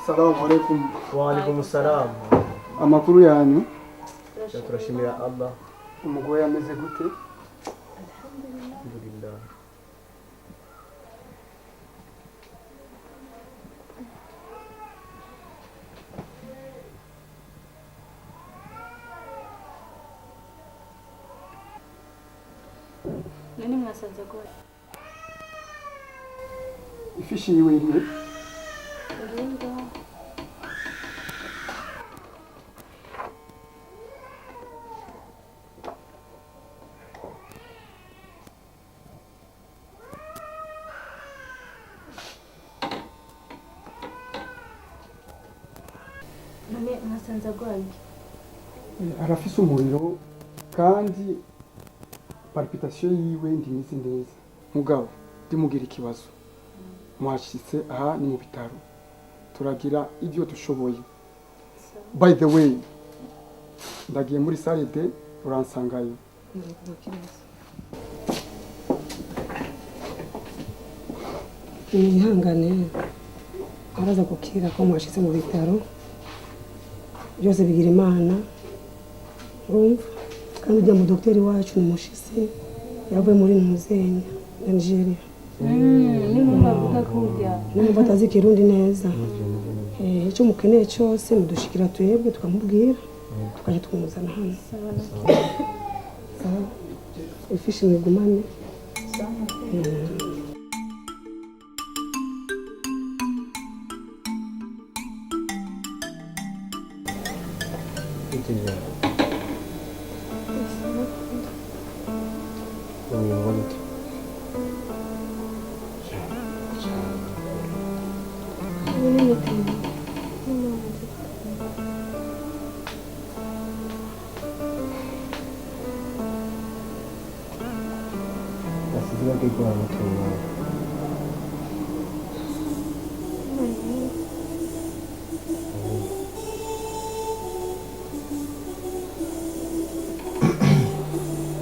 Salamu alaikum. Wa alaikum salam. Amakuru yanyu? Turashimira Allah. Umugore ameze gute? Alhamdulillah. Nani mwasanze gute? Ifishi yiwe irihe? Urihe. Nani mwasanze gute? Arafise umuriro kandi palpitation yiwe ndimeze neza. Mugabo ndimugira ikibazo. Mwashitse aha ni mu bitaro. Turagira ibyo dushoboye. By the way, ndagiye muri salle de uransangayo. Yihangane. Araza gukira ko mwashitse mu bitaro. Byose bigira Imana. Urumva? Kandi ujya mu docteur wacu ni mushisi. Yavuye muri Muzenya, Nigeria. Ni mubavuga kujya. Ni mubatazi Kirundi neza. Icyo mukeneye cyose mudushikira twebwe tukamubwira. Tukaje twumuzana hano. Sawa. Ifishi mwigumane. Sawa.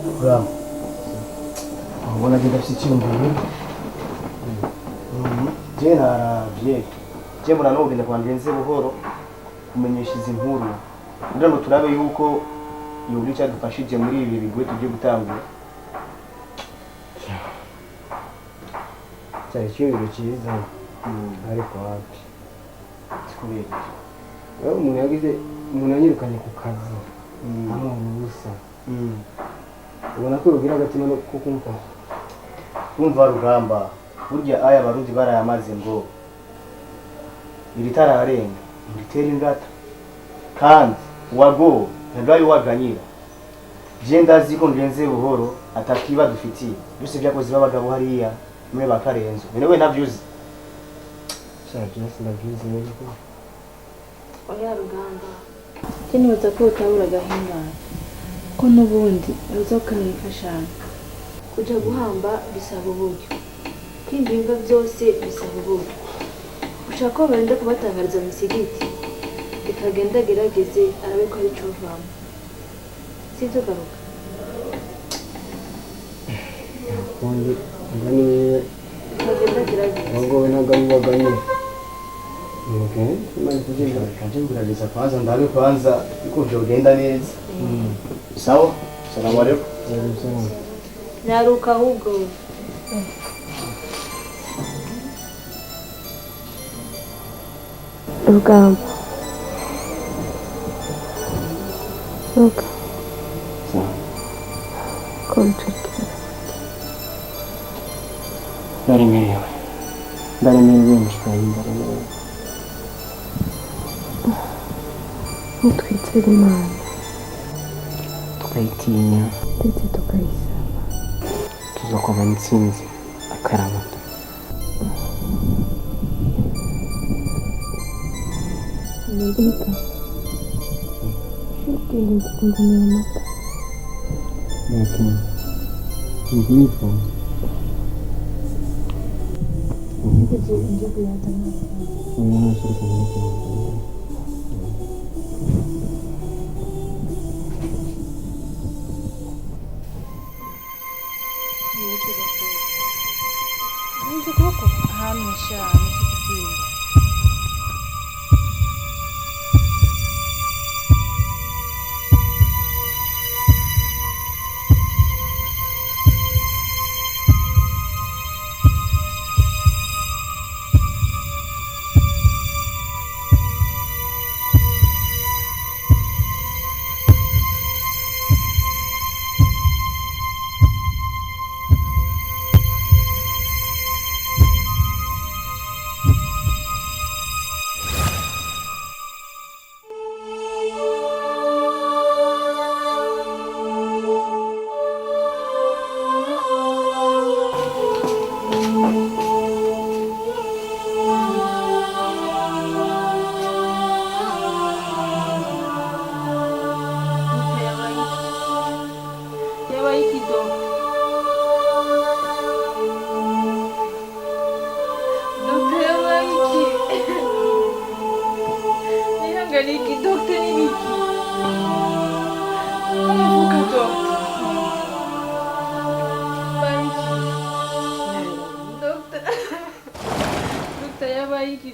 Rugamba. Ubona ko ndafite mbere. Je naravye. Je murano ugenda kwangenze buhoro kumenyesha izi nkuru. Ndano turabe yuko yuri cyadufashije muri ibi bigwe tujye gutangura. Cyari cyibiro cyiza. Ariko wapi. Sikubera. Wewe umuntu yagize umuntu yanyirukanye ku kazi. Amubusa. Ubona ko rugira agatima no kukumva. Kumva Rugamba. Burya aya barundi barayamaze ngo iritararenga iritera ingata. Kandi wago ntabwo waganyira. Je ndazi ko ngenze buhoro atakiba dufitiye. Byose byakoze babagabo hariya mwe bakarenzo. Bene navyuzi. Cyangwa sinavyuzi niko. Oya Rugamba. Kinibuza ko utabura gahingana. Ko nubundi uzokanifashana. Kuja guhamba bisaba uburyo. Kwinjinga byose bisaba uburyo. Ushaka barende kubatangariza musigiti. Ikagenda gerageze arabe ko ari cyo vamo. Sivyo garuka. Kundi ngani Ikagenda gerageze. ngo naganye. Okay, manje kugenda kaje ngurageza kwanza ndabe kwanza uko byogenda neza. Sawa? Salamu alaykum. Naruka ahubwo. Rugamba. Ruga. Sawa. Kontrikira. Ndaremerewe. Ndaremerewe mushikayimba. Nitwizere Imana. Tukayitinya. Ndetse tukayisaba. Tuzokuba intsinzi akaramata. Nibika. Shukiri kuzungumza mata. Lakini nilipo Ndio ya zamani. unaona shirika hili Nje koko ahantu shana kibyimba.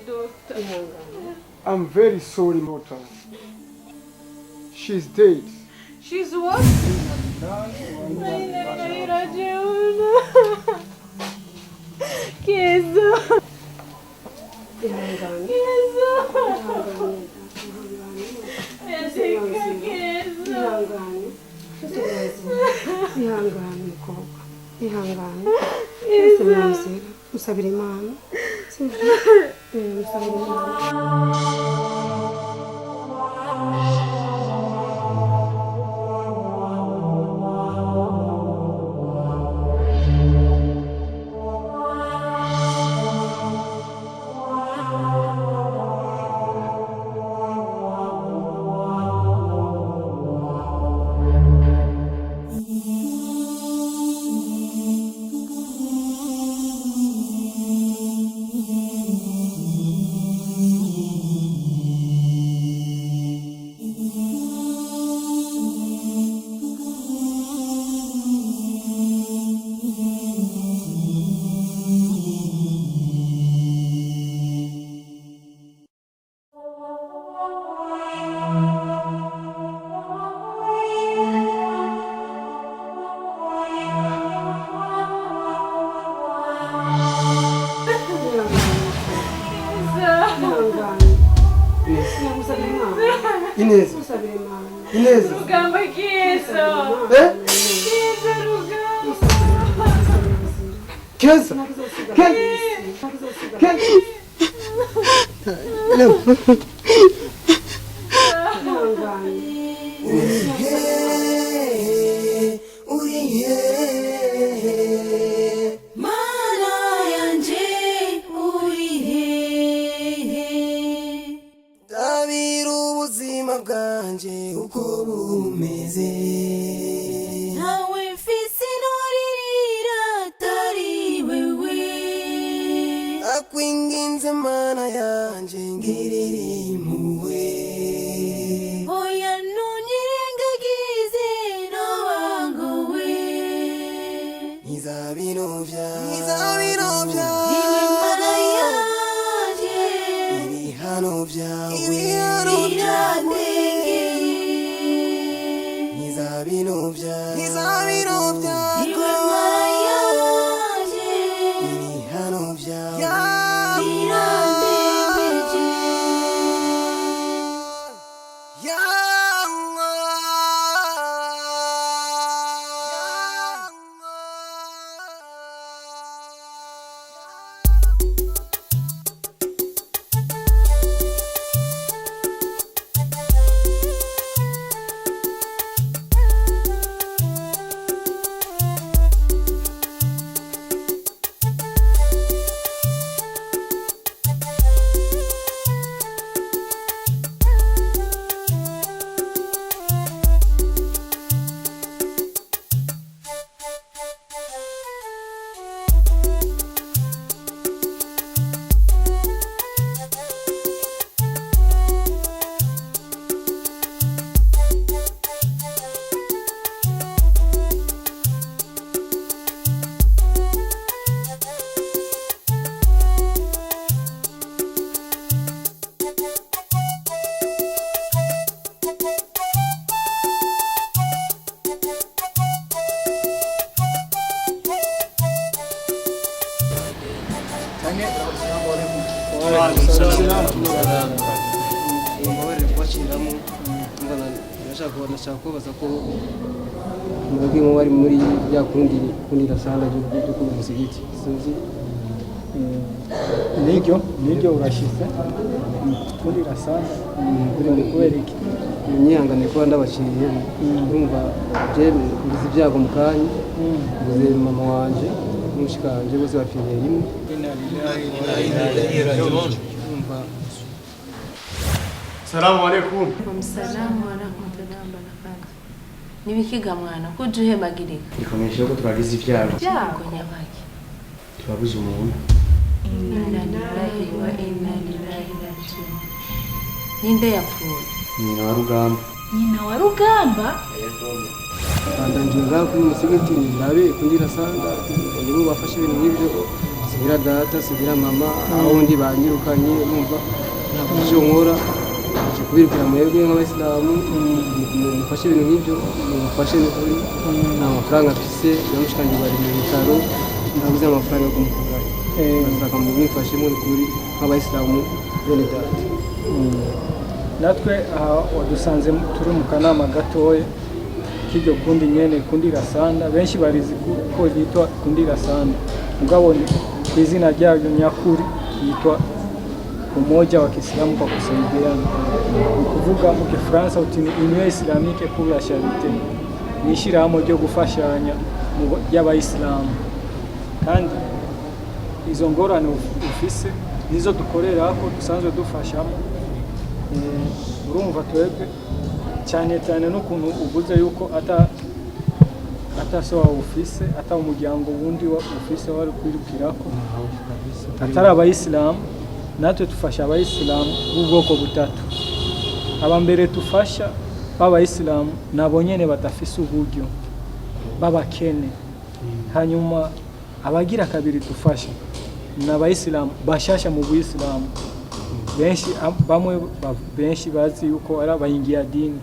doctor. I'm very sorry, Mota. She's dead. She's what? Kezo. Ihangane. Kezo. Ihangane mukobwa. Ihangane. Ese mwanzira. Musabira Imana. Sivyo? Musabira Imana. Inez. Inez. Rugamba Kezo. Eh? Kezo Rugamba. Keza. Urihe mana yanje urihe tabira ubuzima bwanje uko bumeze nawe mfise noririra atari wewe akwinginze mana yanje ngirira impuhwe oya ntunyirengagize nobangowe ntizabinovya iwe mana yanje ibihano vyawe biradenge ntizabinovya iwe mana yanje ibihano vyawe biradembeje nashaka kubaza ko mwebwe mu bari muri ya kundi rasanda ryo ku musigiti sinzi niryo urashize kuri rasanda kuri kubera iki nyihangane kuba ndabaciriye urumva je ngize ibyago mu kanya ngize mama wanje n'umushikanje bose bapfiriye rimwe Salamu alaikum. Salamu wa rahmatullahi wa barakatuh. Nibikiga mwana kuje uhemagirika. ikomeje ko twagize ibyago Byago nyabaki. twabuze umuntu Inna lillahi wa inna ilaihi raji'un. Ninde yapfuye? nyina wa Rugamba Nyina wa Rugamba? kandi ngiye ngaho kuri musigiti ndabe kundi rasanda nibo bafashe ibintu nk'ibyo sigira data sigira mama aho ndi banyirukanye numva ntabyo nkora nje kubirukira mwebwe nk'abayisilamu mufashe ibintu nk'ibyo mufashe n'ukuri nta mafaranga mfise namushikanje bari mu bitaro ndabuze amafaranga yo kumukura basaka mu mwifashemo n'ukuri nk'abayisilamu bene data natwe aha wadusanze turi mu kanama gatoya k'iryo kundi nyene kundi rasanda benshi barizi ko yitwa kundi rasanda mugabo ku izina ryayo nyakuri yitwa umoja wa Kiislamu kwa kusaidiana. Kuvuga mu Kifaransa uti ni Union Islamique pour la Charité. Ni ishirahamwe ryo gufashanya y'abayisilamu. Kandi izo ngorane ufise nizo dukorera ko dusanzwe dufashamo. Urumva twebwe cyane cyane n'ukuntu uvuze yuko ataso ufise ata umuryango wundi wa ufise wari kwirukirako atari abayisilamu. Natwe tufasha abayisilamu b'ubwoko butatu. Abambere tufasha b'abayisilamu nabo nyene batafise uburyo babakene. Hanyuma abagira kabiri tufasha n'abayisilamu bashasha mu buyisilamu. Benshi bazi yuko ari abayingiya dini.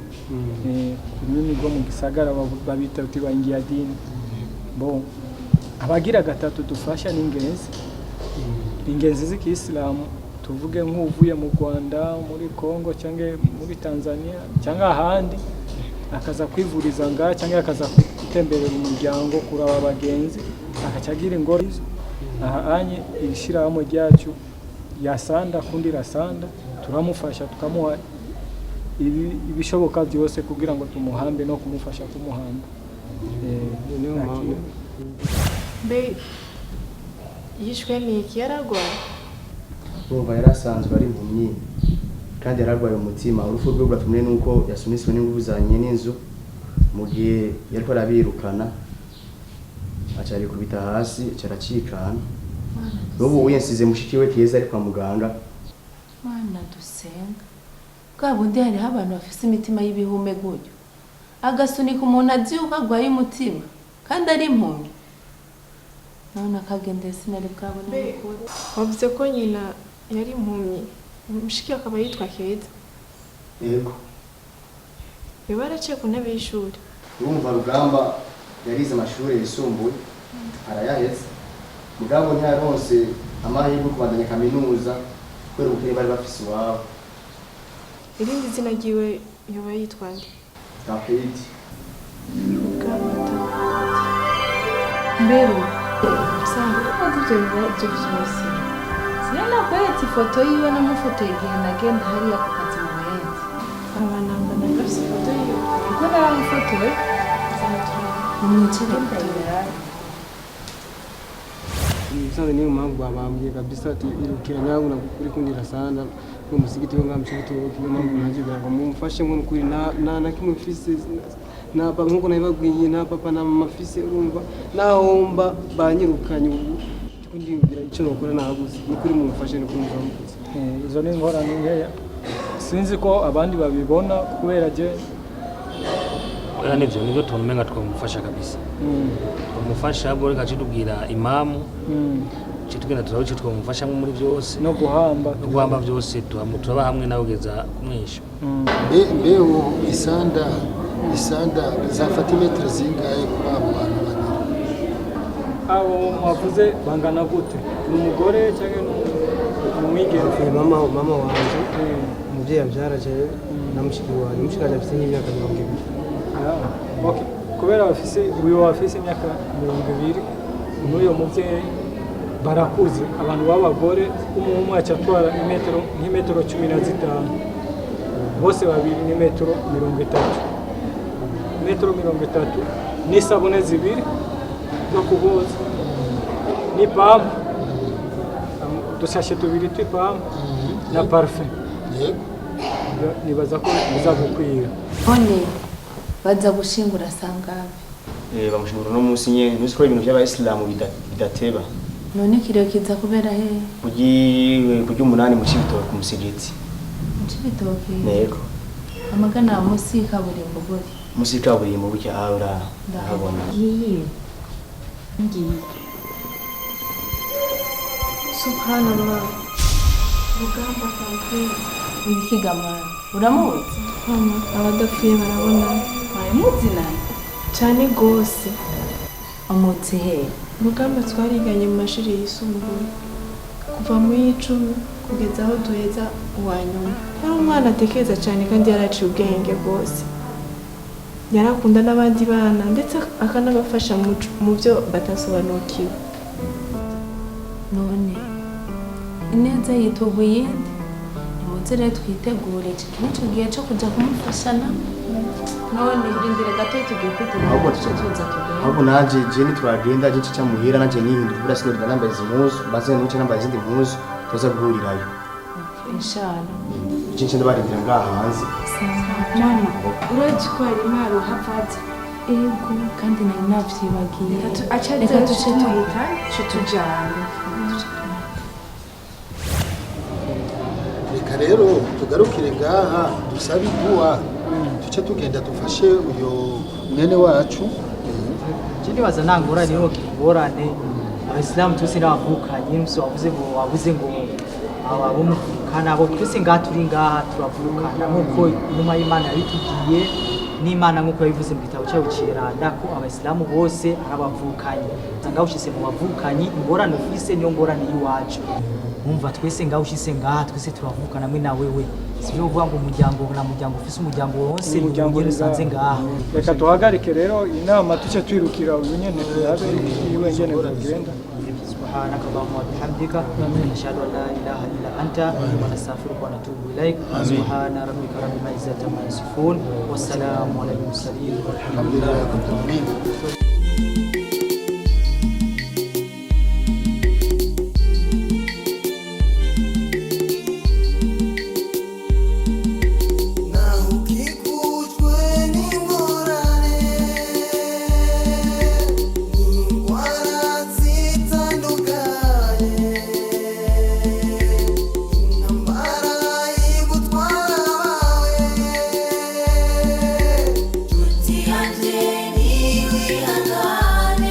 Ururimi rwo mu gisagara babita uti bayingiya dini. Bon, abagira gatatu dufasha n'ingenzi. Ingenzi z'Islamu tuvuge nk'uvuye mu Rwanda, muri Kongo cyangwa muri Tanzania cyangwa ahandi akaza kwivuriza ngaha cyangwa akaza gutemberera umuryango kuraba abagenzi akacagira ingorane ahanye ishirahamwe ryacu yasanda kundi rasanda turamufasha tukamuha ibishoboka byose kugira ngo tumuhambe no kumufasha kumuhamba. Yishwe n'iki yaragwaye? Urumva yarasanzwe ari impumyi kandi yaragwaye umutima. Urupfu rwe rwatumwe nuko yasuniswe n'inguvu zanye n'inzu mu gihe yariko arabirukana acari kubita hasi caracikana. N'ubu uyensize mushikiwe keza ari kwa muganga. Mana dusenga bwa bundi hariho abantu bafise imitima y'ibihume gutyo agasunika umuntu azi yuko agwaye umutima kandi ari impumyi. None akagende sinari bwabona mukuru. Wavuze ko nyina yari impumyi, mushikiwe akaba yitwa Keza. Yego. Baraciye ku ntebe y'ishuri. Urumva Rugamba yarize amashuri yisumbuye arayaheze. Mugabo ntiyaronse amahirwe kubandanya kaminuza kubera ubukene bari bafise iwabo. Irindi zina ryiwe yoba yitwa nde? Tapeti. Mbero sanga ibyo bibazo byose sinana kweretse ifoto yiwe n'amafoto igihe nagenda hariya ku kazi mu Buyenzi. Abananga na gafise ifoto yiwe Uko naramufotoye umwicire ndayira. Sasa niyo mpamvu babambwiye kabisa ati irukira nyangu na kuri kundira sana ko musigiti ngo ngamshito kiyo mpamvu najigira ngo mumfashe ngo kuri na kimwe mfise na papa nkuko nabibabwiye na papa na mama mfise urumva nahomba banyirukanye ubu ndingira ico nokora naguze ni kuri mumfashe no kumva mukuze. Izo ni ingorane nkeya sinzi ko abandi babibona kubera je nivyo nivyo tumenga twamufasha kabisa. Umufasha abwo reka kitubwira imamu kitugenda turaho twamufasha muri byose no guhamba byose turaba hamwe nawe ugeza kumwisha. Mbeho isanda zafata imetero zingahe kuri abo bantu bane? Abo mwavuze bangana gute? N'umugore cyangwa n'umwigeme? Mama wanje umuvyeyi avyaraje namushikiwe wanje mushikaje afite imyaka 20. Okay. Kubera uyu wafise imyaka 20 n'uyo muvyeyi barakuze abantu b'abagore umwe acatwara nk'imetero 15 bose babiri ni metero 30 n'isabune zibiri zo kuboza ni pamu dusashe tubiri twipamu na parfum. Nibaza ko bizagukwira. None baza gushingura sangabe? Bamushingura no munsi nyene nuzi ko ibintu by'abayisilamu bidateba. None kireo kiza kubera he? Kuji umunani mu Cibitoke ku musigiti. Mu Cibitoke? Yego. Amagana musi kaburimbo gori. Musi kaburimbo bucya ahura ndabona. Ngiye Subhanallah. Rugamba kampeni. Ibikigamana. Uramuzi? Mama, abadapfuye barabona. Uramuzi nawe? Cyane gose. Amuzi he? Rugamba twariganye mu mashuri yisumbuye. Kuva mu y'icumi kugeza aho duheza uwa nyuma. Yari umwana atekereza cyane kandi yaraciye ubwenge bwose. Yarakunda n'abandi bana ndetse akanabafasha mu byo batasobanukiwe. None ineza yituguye iyindi nimuze rero twitegure nicyo gihe cyo kujya kumufashana none irindire gato tugiye kwitegura ahubwo tuza tugenda ahubwo naje je nitwagenda je cica muhira naje nihindura bura sinodira nambaye izi mpuzu maze nuce nambaye izindi mpuzu tuza guhurirayo inshallah cince ndabarindira ngaha hanze Mama, urazi ko hari imparo hafaza. ego kandi nari navyibagiye Reka duce tuhita tujyana. reka rero tugarukire ngaha dusabe iguha duce tugenda dufashe uyo mwene wacu nibaza nta ngorane yo kingorane abasilamu twese n'abavukanye n'umunsi wavuze ngo abo muvukana abo twese ngaha turi ngaha turavukana nk'uko inuma y'Imana yabitubwiye n'Imana nk'uko yabivuze mu gitabo cyayo cyeranda ko abasilamu bose ari abavukanye ngaho ushyize mu bavukanye ingorane ufise niyo ngorane y'iwacu umva twese ngaho ushyize ngaha twese turavukana mwe na wewe sibyo uvuga ngo umuryango na muryango ufise umuryango wose umuryango usanze ngaha reka tuhagarike rero inama tuce twirukira uyu nyene turabe iwe ngene bagenda سبحانك اللهم وبحمدك نشهد ان لا اله الا انت ونستغفرك ونتوب اليك سبحان ربك رب العزه عما يصفون والسلام على المرسلين والحمد لله رب العالمين Yihangane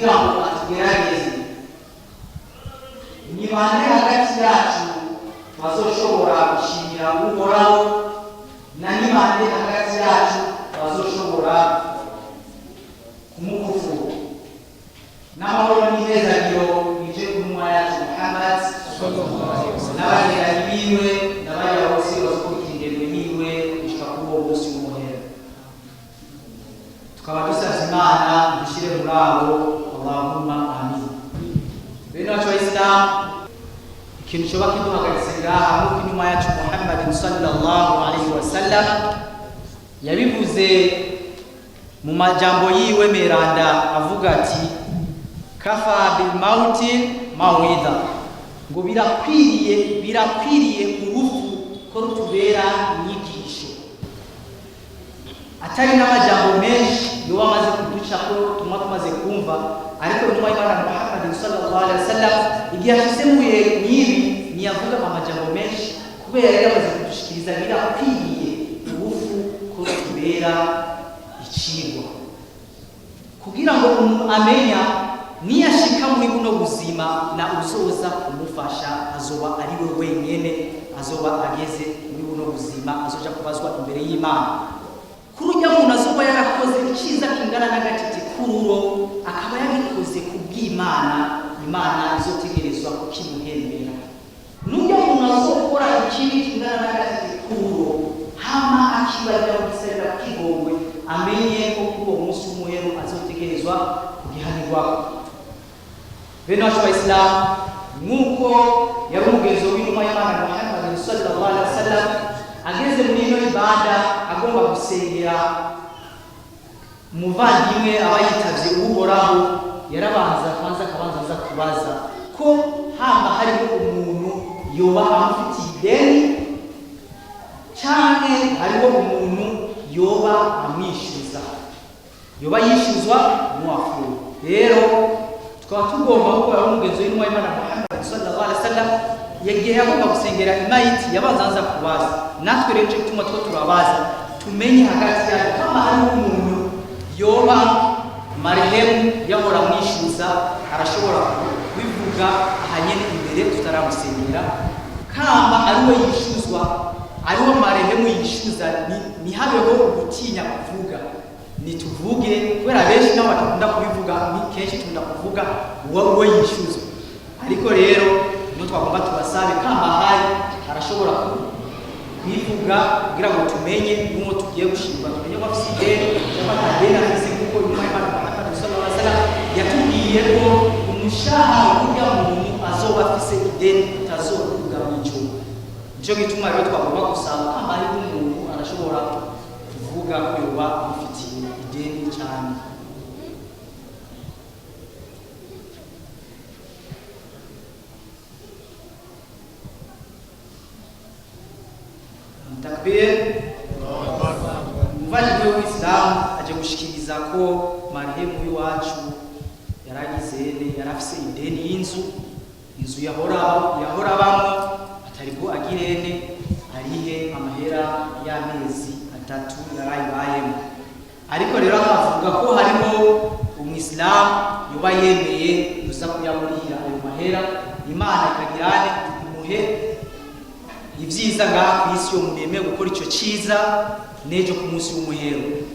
kugira ngo atugerageze ni bande hagati yacu bazoshobora gushimira uhoraho na ni bande hagati yacu bazoshobora kumukufuru n'amahoro n'imezagiro bije ku ntumwa yacu Muhammad n'abageranye biwe n'abajya bose bazokurikirwa biwe gushika kuri uwo munsi w'umuhero tukaba dusavye Imana dushyire muri abo Allahumma amin. Bene wacu Waislamu, ikintu coba kiduhagaritse ngaha nk'uko intumwa yacu Muhammad sallallahu alaihi wasallam yabivuze mu majambo yiwe meranda avuga ati kafa bil mauti mawida, ngo birakwiriye urupfu ko rutubera inyigisho. Atari n'amajambo menshi yo amaze kuduca ko tuma tumaze kumva, ariko intumwa y'Imana Muhammad sallallahu alaihi wasallam igihe ashisemuye n'ibi niyavuga amajambo menshi kubera yari amaze kudushikiriza birakwiriye urupfu ko rutubera icigwa, kugira ngo umuntu amenya niyashika muri buno buzima na uzoza kumufasha azoba ari we wenyene, azoba ageze muri buno buzima azoja kubazwa imbere y'Imana. Kurujya umuntu azoba yarakoze iciza kingana n'agatiti kururo akaba yabikoze kubw'Imana, Imana izotegerezwa kukimuhembera. Nujya umuntu azokora ikibi kingana n'agatiti kururo hama akibarira gusabira kigongwe, amenye ko kuri uwo munsi w'umuhero azotegerezwa kugihanirwa. Bene wacu Waislamu, nk'uko yari umugenzo w'intumwa y'Imana Muhammad sallallahu alaihi wasallam ageze muri ino ibada agomba gusengera umuvandimwe aba yitavye uhoraho, yarabanza kwanza akabanza aza kubaza ko hamba hariho umuntu yoba amufitiye ideni canke hariho umuntu yoba amwishyuza, yoba yishyuzwa n'uwapfuye. Rero tukaba tugomba gukora umugenzo w'intumwa y'Imana Muhammad sallallahu alaihi wasallam yagiye agomba gusengera imayiti yabanza kubaza. Natwe rero cyo gituma two turabaza tumenye hagati yacu kama hari umuntu yoba marehemu yahora mwishyuza, arashobora kubivuga ahanyene imbere tutaramusengera, kamba ari we yishyuzwa, ariho marehemu yishyuza, ni habeho gutinya kuvuga, nituvuge kubera benshi nabo batakunda kubivuga, ni kenshi tunda kuvuga uwo yishyuzwa. Ariko rero no twagomba tubasabe kamba hari arashobora kwivuga kugira ngo tumenye n'uwo tugiye gushimba, tumenye ko afite ideni cyangwa atadeni afise, kuko intumwa y'Imana Muhammad sallallahu alaihi wasallam yatubwiye ko umushahara w'urya muntu azoba afise ideni utazovuga mw'ijuru. Nico gituma rero twagomba gusaba kamba hari umuntu arashobora kuvuga ko yoba amufitiye ideni cyane. Takbir. Umuvandimwe w'Isilamu aje gushikiriza ko marehemu w'iwacu yarafise ideni y'inzu yahora bamwe atariko agirene arihe amahera y'amezi 3 yarayibayemo. Ariko rero akavuga ko hariho umwisilamu yoba yemeye gusa kuyamurihira ayo mahera, Imana ikagirane imuhe ibyiza ngaha ku isi yo muremeye gukora icyo cyiza n'ejo ku munsi w'umuhero.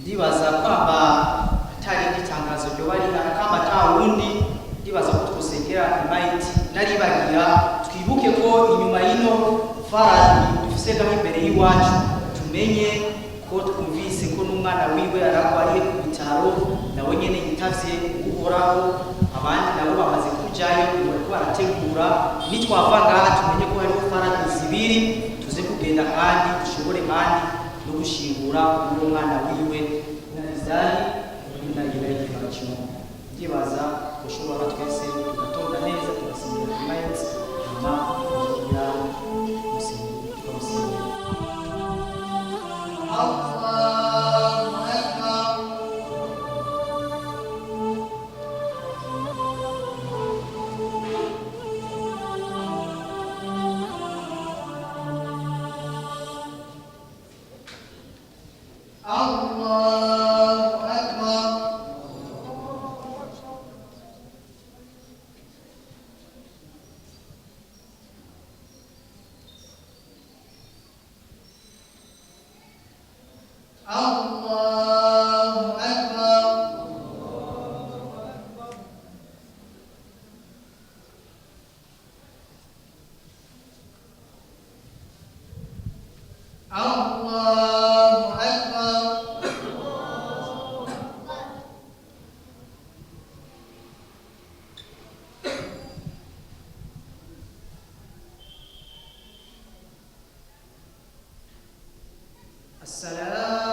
Ndibaza kwamba atari igitangazo ryo bari kamba ta wundi, ndibaza ko twosengera imayiti naribagira twibuke ko inyuma y'ino faradi dufise ngaho imbere y'iwacu, tumenye ko twumvise ko n'umwana wiwe aragwariye ku bitaro nawe nyene yitavye uhoraho, abandi nabo bamaze kujayo bariko barategura. Nitwava ngaha tumenye ko hariho faradi zibiri, tuze kugenda kandi dushobore kandi no gushingura uwo mwana wiwe n'izari n'indagiragiragiro. Ndibaza dushobora twese tugatonda neza tugasingira ku mayiti nyuma ya musingi. السلام